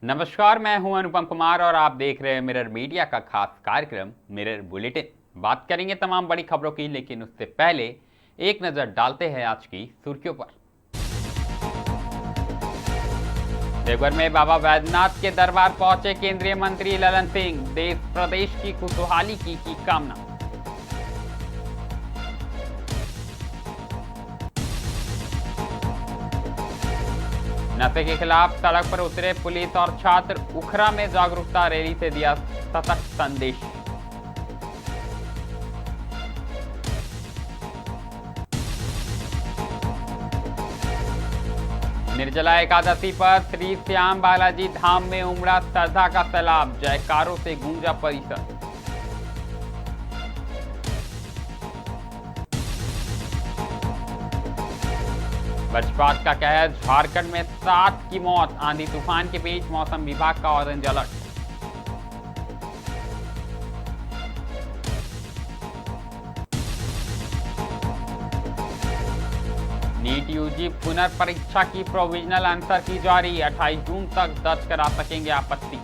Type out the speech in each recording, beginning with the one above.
नमस्कार, मैं हूं अनुपम कुमार और आप देख रहे हैं मिरर मीडिया का खास कार्यक्रम मिरर बुलेटिन। बात करेंगे तमाम बड़ी खबरों की, लेकिन उससे पहले एक नजर डालते हैं आज की सुर्खियों पर। देवघर में बाबा बैद्यनाथ के दरबार पहुंचे केंद्रीय मंत्री ललन सिंह, देश प्रदेश की खुशहाली की कामना। नशे के खिलाफ सड़क पर उतरे पुलिस और छात्र, उखरा में जागरूकता रैली से दिया सतर्क संदेश। निर्जला एकादशी पर श्री श्याम बालाजी धाम में उमड़ा श्रद्धा का सैलाब, जयकारों से गूंजा परिसर। वज्रपात का कहर, झारखंड में 7 की मौत, आंधी तूफान के बीच मौसम विभाग का ऑरेंज अलर्ट। नीट यूजी पुनर्परीक्षा की प्रोविजनल आंसर की जारी, 28 जून तक दर्ज करा सकेंगे आपत्ति।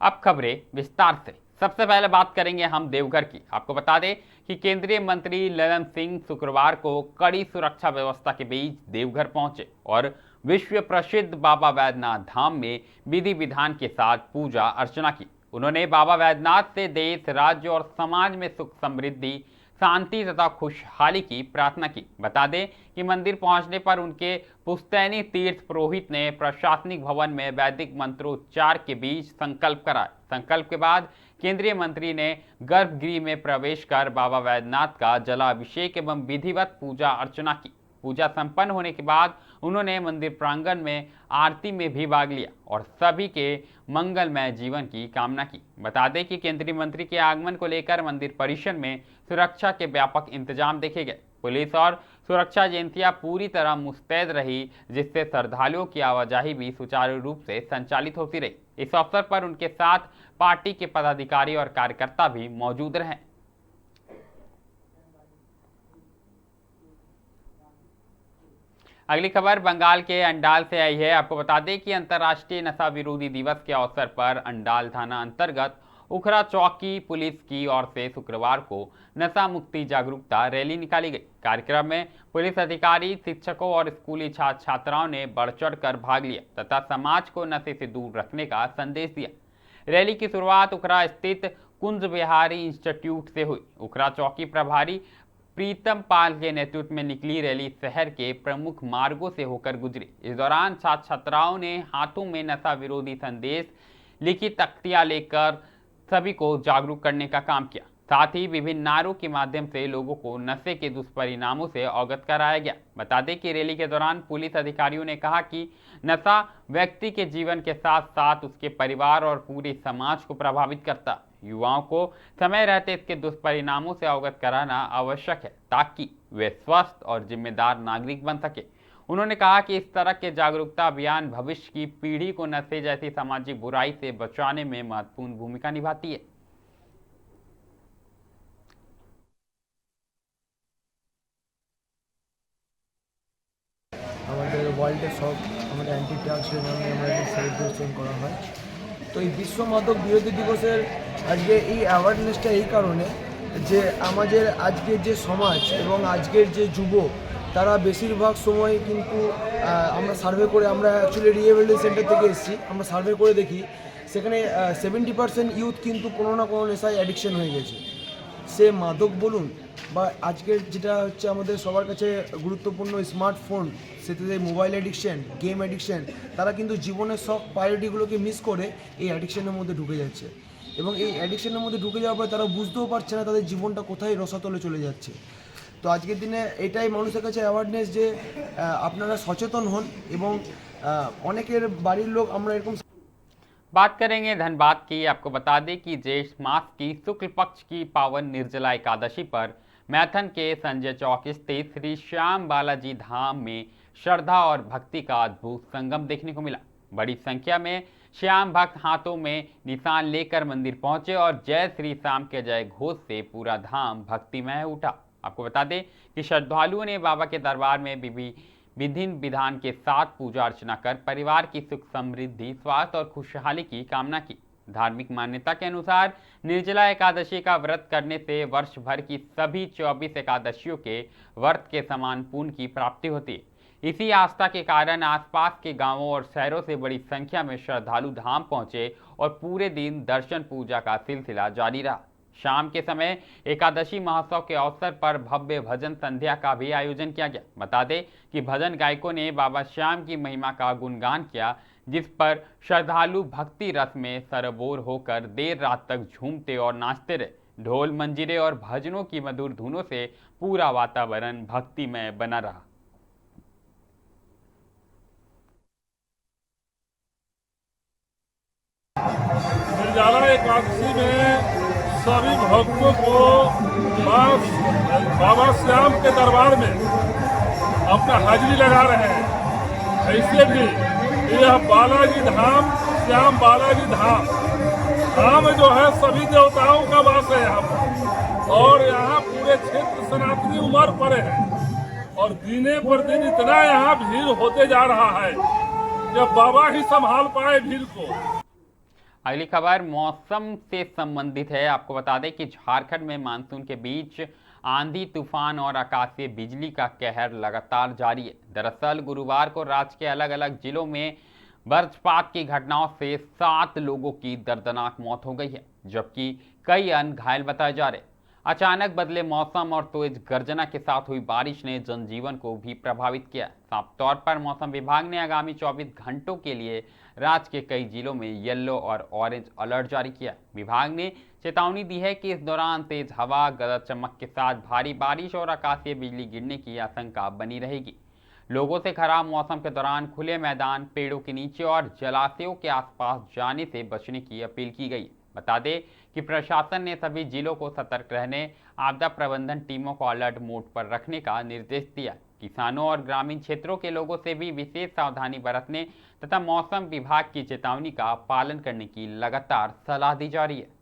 अब खबरें विस्तार से। सबसे पहले बात करेंगे हम देवघर की। आपको बता दें कि केंद्रीय मंत्री ललन सिंह शुक्रवार को कड़ी सुरक्षा व्यवस्था के बीच देवघर पहुंचे और विश्व प्रसिद्ध बाबा बैद्यनाथ धाम में विधि विधान के साथ पूजा अर्चना की। उन्होंने बाबा बैद्यनाथ से देश, राज्य और समाज में सुख समृद्धि, शांति तथा खुशहाली की प्रार्थना की। बता दें कि मंदिर पहुंचने पर उनके पुश्तैनी तीर्थ पुरोहित ने प्रशासनिक भवन में वैदिक मंत्रोच्चार के बीच संकल्प कराया। संकल्प के बाद केंद्रीय मंत्री ने गर्भगृह में प्रवेश कर बाबा बैद्यनाथ का जलाभिषेक एवं विधिवत पूजा अर्चना की। पूजा संपन्न होने के बाद उन्होंने मंदिर प्रांगण में आरती में भी भाग लिया और सभी के मंगलमय जीवन की कामना की। बता दें कि केंद्रीय मंत्री के आगमन को लेकर मंदिर परिसर में सुरक्षा के व्यापक इंतजाम देखे गए। पुलिस और सुरक्षा एजेंसियां पूरी तरह मुस्तैद रही, जिससे श्रद्धालुओं की आवाजाही भी सुचारू रूप से संचालित होती रही। इस अवसर पर उनके साथ पार्टी के पदाधिकारी और कार्यकर्ता भी मौजूद रहे। अगली खबर बंगाल के अंडाल से आई है। आपको बता दें कि अंतर्राष्ट्रीय नशा विरोधी दिवस के अवसर पर अंडाल थाना अंतर्गत उखरा चौकी पुलिस की ओर से शुक्रवार को नशा मुक्ति जागरूकता रैली निकाली गई। कार्यक्रम में पुलिस अधिकारी, शिक्षकों और स्कूली छात्र छात्राओं ने बढ़ चढ़कर भाग लिया तथा समाज को नशे से दूर रखने का संदेश दिया। रैली की शुरुआत उखरा स्थित कुंज बिहारी इंस्टीट्यूट से हुई। उखरा चौकी प्रभारी प्रीतम पाल के नेतृत्व में निकली रैली शहर के प्रमुख मार्गों से होकर गुजरी। इस दौरान छात्र छात्राओं ने हाथों में नशा विरोधी संदेश लिखी तख्तियां लेकर सभी को जागरूक करने का काम किया। साथ ही विभिन्न नारों के माध्यम से लोगों को नशे के दुष्परिणामों से अवगत कराया गया। बता दें कि रैली के दौरान पुलिस अधिकारियों ने कहा कि नशा व्यक्ति के जीवन के साथ साथ उसके परिवार और पूरे समाज को प्रभावित करता। युवाओं को समय रहते इसके दुष्परिणामों से अवगत कराना आवश्यक है ताकि वे स्वस्थ और जिम्मेदार नागरिक बन सके। उन्होंने कहा कि इस तरह के जागरूकता अभियान भविष्य की पीढ़ी को नशे जैसी सामाजिक बुराई से बचाने में महत्वपूर्ण भूमिका निभाती है। আমাদের ওয়ার্ল্ডে সব আমাদের অ্যান্টি ড্রাগস ডে নামে আমরা সেলিব্রেশন করা হয়। তো এই বিশ্ব মাদক বিরোধী দিবসের আজকে এই অ্যাওয়ারনেসটা এই কারণে যে আমাদের আজকের যে সমাজ এবং আজকের যে যুব তারা বেশিরভাগ সময় কিন্তু আমরা সার্ভে করে, আমরা অ্যাকচুয়ালি রিহেবিলিটেশন সেন্টার থেকে এসেছি, আমরা সার্ভে করে দেখি সেখানে 70% ইউথ কিন্তু কোনো না কোনো নেশায় অ্যাডিকশন হয়ে গেছে। সে মাদক বলুন বা আজকের যেটা হচ্ছে আমাদের সবার কাছে গুরুত্বপূর্ণ স্মার্টফোন, সেটাতে মোবাইল অ্যাডিকশন, গেম অ্যাডিকশন, তারা কিন্তু জীবনের সব প্রায়োরিটিগুলোকে মিস করে এই অ্যাডিকশনের মধ্যে ঢুকে যাচ্ছে এবং এই অ্যাডিকশনের মধ্যে ঢুকে যাওয়ার পরে তারা বুঝতেও পারছে না তাদের জীবনটা কোথায় রসাতলে চলে যাচ্ছে। তো আজকের দিনে এটাই মানুষের কাছে অ্যাওয়ারনেস যে আপনারা সচেতন হন এবং অনেকের বাড়ির লোক আমরা এরকম। बात करेंगे धनबाद की। आपको बता दें कि ज्येष्ठ मास की शुक्ल पक्ष की पावन निर्जला एकादशी पर मैथन के संजय चौक स्थित श्री श्याम बालाजी धाम में श्रद्धा और भक्ति का अद्भुत संगम देखने को मिला। बड़ी संख्या में श्याम भक्त हाथों में निशान लेकर मंदिर पहुंचे और जय श्री श्याम के जय घोष से पूरा धाम भक्तिमय उठा। आपको बता दें कि श्रद्धालुओं ने बाबा के दरबार में विधिन विधान के साथ पूजा अर्चना कर परिवार की सुख समृद्धि, स्वास्थ्य और खुशहाली की कामना की। धार्मिक मान्यता के अनुसार निर्जला एकादशी का व्रत करने से वर्ष भर की सभी 24 एकादशियों के व्रत के समान पुण्य की प्राप्ति होती है। इसी आस्था के कारण आसपास के गांवों और शहरों से बड़ी संख्या में श्रद्धालु धाम पहुंचे और पूरे दिन दर्शन पूजा का सिलसिला जारी रहा। शाम के समय एकादशी महोत्सव के अवसर पर भव्य भजन संध्या का भी आयोजन किया गया। बता दें कि भजन गायकों ने बाबा श्याम की महिमा का गुणगान किया, जिस पर श्रद्धालु भक्ति रस में सरबोर होकर देर रात तक झूमते और नाचते रहे। ढोल, मंजीरे और भजनों की मधुर धुनों से पूरा वातावरण भक्तिमय बना रहा। निर्जला एकादशी में सभी भक्तों को बाबा श्याम के दरबार में अपना हाजिरी लगा रहे हैं। ऐसे भी यह बालाजी धाम, श्याम बालाजी धाम जो है सभी देवताओं का वास है यहाँ पर, और यहाँ पूरे क्षेत्र सनातनी उमड़ पड़े हैं और दिने पर दिन इतना यहाँ भीड़ होते जा रहा है जब बाबा ही संभाल पाए भीड़ को। अगली खबर मौसम से संबंधित है। आपको बता दें कि झारखंड में मानसून के बीच आंधी, तूफान और आकाशीय बिजली का कहर लगातार जारी है। दरअसल गुरुवार को राज्य के अलग अलग जिलों में वज्रपात की घटनाओं से 7 लोगों की दर्दनाक मौत हो गई है, जबकि कई अन्य घायल बताए जा रहे हैं। अचानक बदले मौसम और तेज गर्जना के साथ हुई बारिश ने जनजीवन को भी प्रभावित किया। साफ तौर पर मौसम विभाग ने आगामी 24 घंटों के लिए राज्य के कई जिलों में येलो और ऑरेंज अलर्ट जारी किया। विभाग ने चेतावनी दी है कि इस दौरान तेज हवा, गरज चमक के साथ भारी बारिश और आकाशीय बिजली गिरने की आशंका बनी रहेगी। लोगों से खराब मौसम के दौरान खुले मैदान, पेड़ों के नीचे और जलाशयों के आसपास जाने से बचने की अपील की गई। बता दें कि प्रशासन ने सभी जिलों को सतर्क रहने, आपदा प्रबंधन टीमों को अलर्ट मोड पर रखने का निर्देश दिया। किसानों और ग्रामीण क्षेत्रों के लोगों से भी विशेष सावधानी बरतने तथा मौसम विभाग की चेतावनी का पालन करने की लगातार सलाह दी जा रही है।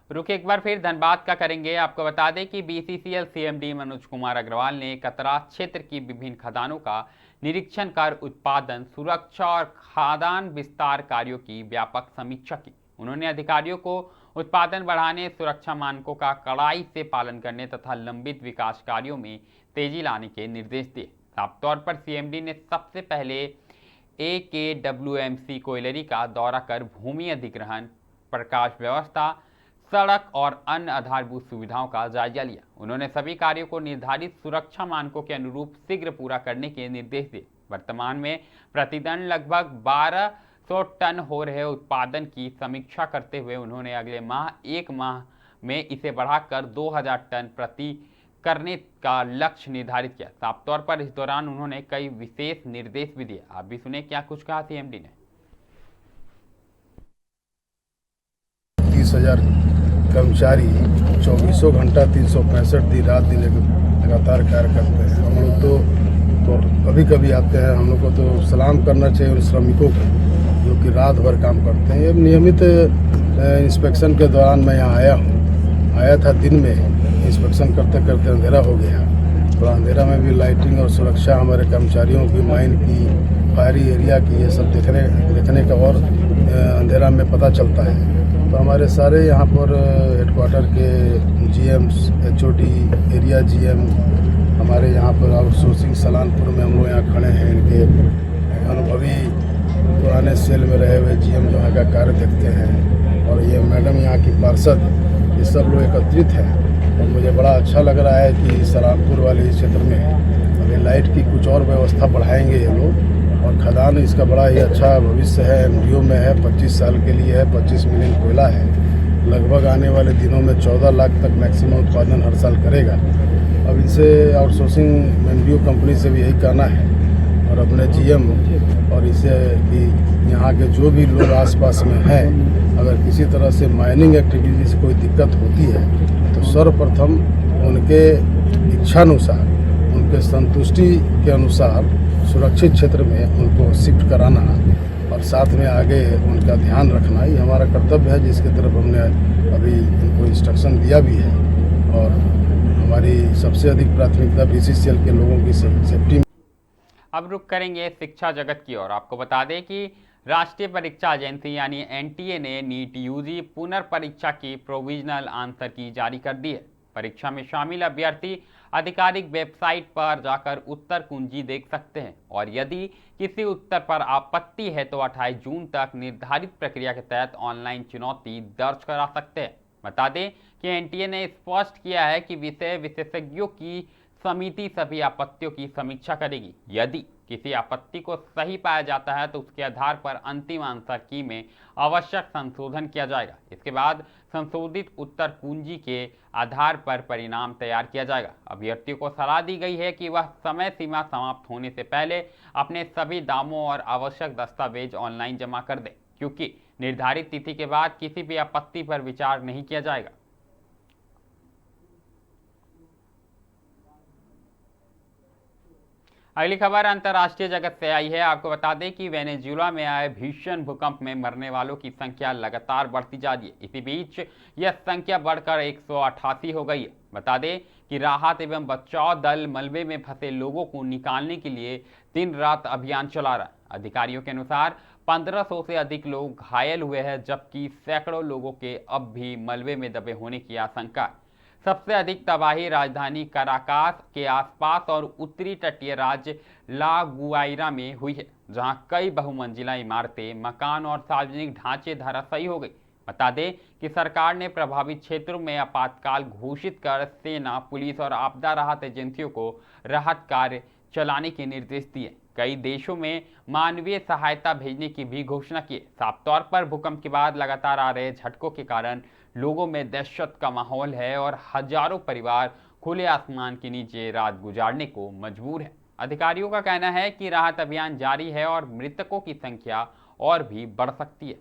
रुक एक बार फिर धनबाद का करेंगे। आपको बता दें कि बीसीसीएल सीएमडी मनोज कुमार अग्रवाल ने कतरा क्षेत्र की विभिन्न खदानों का निरीक्षण कर उत्पादन, सुरक्षा और खादान विस्तार कार्यों की व्यापक समीक्षा की। उन्होंने अधिकारियों को उत्पादन बढ़ाने, सुरक्षा मानकों का कड़ाई से पालन करने तथा लंबित विकास कार्यों में तेजी लाने के निर्देश दिए। साफ तौर पर सीएमडी ने सबसे पहले AKWMC कोयलरी का दौरा कर भूमि अधिग्रहण, प्रकाश व्यवस्था, सड़क और अन्य आधारभूत सुविधाओं का जायजा लिया। उन्होंने सभी कार्यों को निर्धारित सुरक्षा मानकों के अनुरूप शीघ्र पूरा करने के निर्देश दिए। वर्तमान में प्रतिदिन लगभग 1200 टन हो रहे उत्पादन की समीक्षा करते हुए उन्होंने अगले माह 1 माह में इसे बढ़ाकर 2000 टन प्रति करने का लक्ष्य निर्धारित किया। साफ तौर पर इस दौरान उन्होंने कई विशेष निर्देश भी दिए। आप भी सुने क्या कुछ कहा सीएमडी ने। 30,000 कर्मचारी 24 घंटा 365 दिन रात दिन लगातार कार्य करते हैं। हम लोग तो कभी कभी आते हैं, हम लोग को तो सलाम करना चाहिए उन श्रमिकों को जो कि रात भर काम करते हैं। ये नियमित इंस्पेक्शन के दौरान मैं यहाँ आया था दिन में, इंस्पेक्शन करते करते अंधेरा हो गया। थोड़ा अंधेरा में भी लाइटिंग और सुरक्षा हमारे कर्मचारियों की, माइन की, फायरी एरिया की, ये सब देखने का और अंधेरा में पता चलता है। तो हमारे सारे यहाँ पर हेडक्वार्टर के GMs, HOD, एरिया GM, हमारे यहाँ पर आउटसोर्सिंग सलानपुर में हम लोग यहाँ खड़े हैं। इनके अनुभवी पुराने सेल में रहे हुए GM जो यहाँ का कार्य देखते हैं, और ये मैडम यहाँ की पार्षद, ये सब लोग एकत्रित हैं। और मुझे बड़ा अच्छा लग रहा है कि सलानपुर वाले क्षेत्र में अभी लाइट की कुछ और व्यवस्था बढ़ाएंगे ये लोग, और खदान इसका बड़ा ही अच्छा भविष्य है। MDO में है, 25 साल के लिए है, 25 मिलियन कोयला है। लगभग आने वाले दिनों में 14 लाख तक मैक्सिमम उत्पादन हर साल करेगा। अब इनसे आउटसोर्सिंग MDO कंपनी से भी यही कहना है, और अपने GM और इसे कि यहाँ के जो भी लोग आसपास में हैं, अगर किसी तरह से माइनिंग एक्टिविटी से कोई दिक्कत होती है तो सर्वप्रथम उनके इच्छानुसार, उनके संतुष्टि के अनुसार सुरक्षित क्षेत्र में उनको शिफ्ट कराना और साथ में आगे उनका ध्यान रखना ही हमारा कर्तव्य है, जिसके तरफ हमने अभी उनको इंस्ट्रक्शन दिया भी है। और हमारी सबसे अधिक प्राथमिकता BCCL के लोगों की सेफ्टी। अब रुक करेंगे शिक्षा जगत की ओर। आपको बता दें कि राष्ट्रीय परीक्षा एजेंसी यानी NTA ने नीट UG पुनर्परीक्षा की प्रोविजनल आंसर की जारी कर दी है। परीक्षा में शामिल अभ्यर्थी आधिकारिक वेबसाइट पर जाकर उत्तर कुंजी देख सकते हैं और यदि किसी उत्तर पर आपत्ति है तो 28 जून तक निर्धारित प्रक्रिया के तहत ऑनलाइन चुनौती दर्ज करा सकते हैं। बता दें कि NTA ने स्पष्ट किया है कि विषय विशेषज्ञों की समिति सभी आपत्तियों की समीक्षा करेगी। यदि किसी आपत्ति को सही पाया जाता है तो उसके आधार पर अंतिम आंसर की में आवश्यक संशोधन किया जाएगा। इसके बाद संशोधित उत्तर कुंजी के आधार पर परिणाम तैयार किया जाएगा। अभ्यर्थियों को सलाह दी गई है कि वह समय सीमा समाप्त होने से पहले अपने सभी दावों और आवश्यक दस्तावेज ऑनलाइन जमा कर दें, क्योंकि निर्धारित तिथि के बाद किसी भी आपत्ति पर विचार नहीं किया जाएगा। अगली खबर अंतर्राष्ट्रीय जगत से आई है। आपको बता दें कि वेनेजुएला में आए भीषण भूकंप में मरने वालों की संख्या लगातार बढ़ती जा रही है। इसी बीच यह संख्या बढ़कर 188 हो गई है। बता दें कि राहत एवं बचाव दल मलबे में फंसे लोगों को निकालने के लिए दिन रात अभियान चला रहा है। अधिकारियों के अनुसार 1500 से अधिक लोग घायल हुए हैं, जबकि सैकड़ों लोगों के अब भी मलबे में दबे होने की आशंका है। सबसे अधिक तबाही राजधानी कराकास के आसपास और उत्तरी तटीय राज्य ला गुआइरा में हुई है, जहां कई बहुमंजिला इमारतें, मकान और सार्वजनिक ढांचे धराशायी हो गई। बता दें कि सरकार ने प्रभावित क्षेत्रों में आपातकाल घोषित कर सेना, पुलिस और आपदा राहत एजेंसियों को राहत कार्य चलाने के निर्देश दिए। कई देशों में मानवीय सहायता भेजने की भी घोषणा की। साफ तौर पर भूकंप के बाद लगातार आ रहे झटकों के कारण लोगों में दहशत का माहौल है और हजारों परिवार खुले आसमान के नीचे रात गुजारने को मजबूर है। अधिकारियों का कहना है कि राहत अभियान जारी है और मृतकों की संख्या और भी बढ़ सकती है।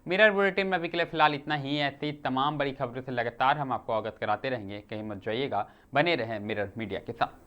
मिरर बुलेटिन में अभी के लिए फिलहाल इतना ही। ऐसी तमाम बड़ी खबरों से लगातार हम आपको अवगत कराते रहेंगे। कहीं मत जाइएगा, बने रहें मिरर मीडिया के साथ।